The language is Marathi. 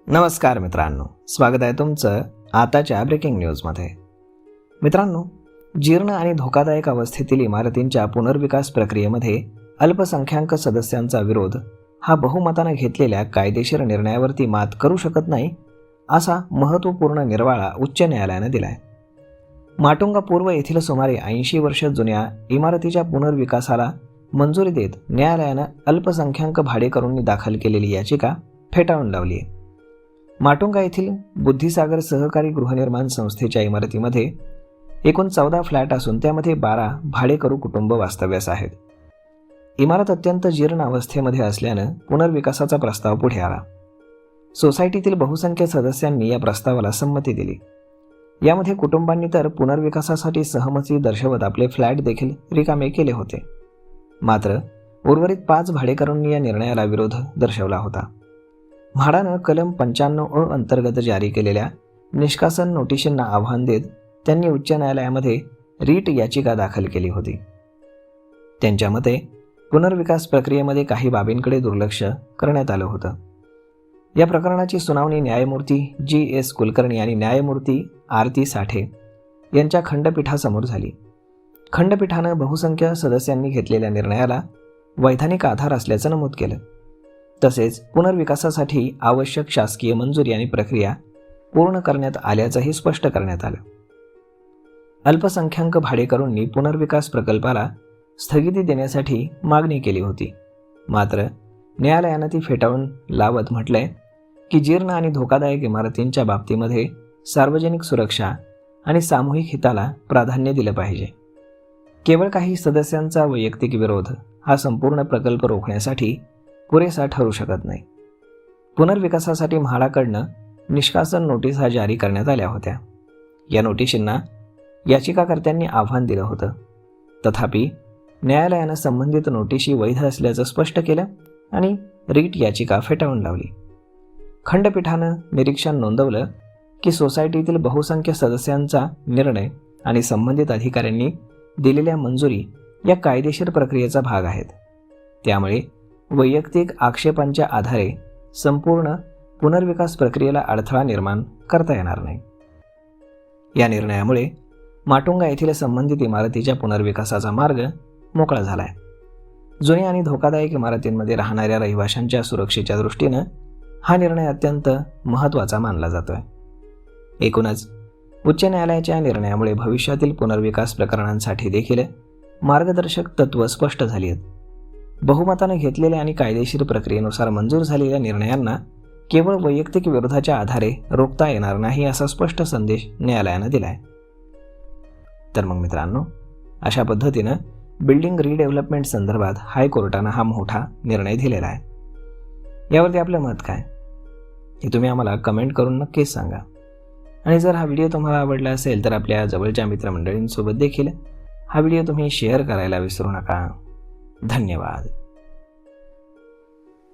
नमस्कार मित्रांनो, स्वागत आहे तुमचं आताच्या ब्रेकिंग न्यूजमध्ये. मित्रांनो, जीर्ण आणि धोकादायक अवस्थेतील इमारतींच्या पुनर्विकास प्रक्रियेमध्ये अल्पसंख्याक सदस्यांचा विरोध हा बहुमताने घेतलेल्या कायदेशीर निर्णयावरती मात करू शकत नाही, असा महत्त्वपूर्ण निर्वाळा उच्च न्यायालयाने दिलाय. माटुंगा पूर्व येथील सुमारे 80 वर्ष जुन्या इमारतीच्या पुनर्विकासाला मंजुरी देत न्यायालयानं अल्पसंख्याक भाडेकरूंनी दाखल केलेली याचिका फेटाळून लावली आहे. माटुंगा येथील बुद्धिसागर सहकारी गृहनिर्माण संस्थेच्या इमारतीमध्ये एकूण 14 फ्लॅट असून त्यामध्ये 12 भाडेकरू कुटुंब वास्तव्यास आहेत. इमारत अत्यंत जीर्ण अवस्थेमध्ये असल्यानं पुनर्विकासाचा प्रस्ताव पुढे आला. सोसायटीतील बहुसंख्य सदस्यांनी या प्रस्तावाला संमती दिली. यामध्ये कुटुंबांनी तर पुनर्विकासासाठी सहमती दर्शवत आपले फ्लॅट देखील रिकामे केले होते. मात्र उर्वरित 5 भाडेकरूंनी या निर्णयाला विरोध दर्शवला होता. म्हाडानं कलम 95 अंतर्गत जारी केलेल्या निष्कासन नोटिशींना आव्हान देत त्यांनी उच्च न्यायालयामध्ये रीट याचिका दाखल केली होती. त्यांच्या मते पुनर्विकास प्रक्रियेमध्ये काही बाबींकडे दुर्लक्ष करण्यात आलं होतं. या प्रकरणाची सुनावणी न्यायमूर्ती G.S. कुलकर्णी आणि न्यायमूर्ती आरती साठे यांच्या खंडपीठासमोर झाली. खंडपीठानं बहुसंख्य सदस्यांनी घेतलेल्या निर्णयाला वैधानिक आधार असल्याचं नमूद केलं. तसेच पुनर्विकासासाठी आवश्यक शासकीय मंजुरी आणि प्रक्रिया पूर्ण करण्यात आल्याचंही स्पष्ट करण्यात आलं. अल्पसंख्याक भाडेकरूंनी पुनर्विकास प्रकल्पाला स्थगिती देण्यासाठी मागणी केली होती. मात्र न्यायालयानं ती फेटाळून लावत म्हटलंय की जीर्ण आणि धोकादायक इमारतींच्या बाबतीमध्ये सार्वजनिक सुरक्षा आणि सामूहिक हिताला प्राधान्य दिलं पाहिजे. केवळ काही सदस्यांचा वैयक्तिक विरोध हा संपूर्ण प्रकल्प रोखण्यासाठी पुरेसा ठरू शकत नाही. पुनर्विकासासाठी म्हाडाकडनं निष्कासन नोटीसा जारी करण्यात आल्या होत्या. या नोटिशींना याचिकाकर्त्यांनी आव्हान दिलं होतं. तथापि न्यायालयानं संबंधित नोटिशी वैध असल्याचं स्पष्ट केलं आणि रीट याचिका फेटाळून लावली. खंडपीठानं निरीक्षण नोंदवलं की सोसायटीतील बहुसंख्य सदस्यांचा निर्णय आणि संबंधित अधिकाऱ्यांनी दिलेल्या मंजुरी या कायदेशीर प्रक्रियेचा भाग आहेत. त्यामुळे वैयक्तिक आक्षेपांच्या आधारे संपूर्ण पुनर्विकास प्रक्रियेला अडथळा निर्माण करता येणार नाही. या निर्णयामुळे माटुंगा येथील संबंधित इमारतीच्या पुनर्विकासाचा मार्ग मोकळा झालाय. जुन्या आणि धोकादायक इमारतींमध्ये राहणाऱ्या रहिवाशांच्या सुरक्षेच्या दृष्टीनं हा निर्णय अत्यंत महत्त्वाचा मानला जातोय. एकूणच उच्च न्यायालयाच्या निर्णयामुळे भविष्यातील पुनर्विकास प्रकरणांसाठी देखील मार्गदर्शक तत्त्व स्पष्ट झाली आहेत. बहुमताने घेतलेल्या आणि कायदेशीर प्रक्रियेनुसार मंजूर झालेल्या निर्णयांना केवळ वैयक्तिक विरोधाच्या आधारे रोखता येणार नाही, असा स्पष्ट संदेश न्यायालयानं दिलाय. तर मग मित्रांनो, अशा पद्धतीनं बिल्डिंग रिडेव्हलपमेंट संदर्भात हायकोर्टानं हा मोठा निर्णय दिलेला आहे. यावरती आपलं मत काय हे तुम्ही आम्हाला कमेंट करून नक्कीच सांगा. आणि जर हा व्हिडिओ तुम्हाला आवडला असेल तर आपल्या जवळच्या मित्रमंडळींसोबत देखील हा व्हिडिओ तुम्ही शेअर करायला विसरू नका. धन्यवाद.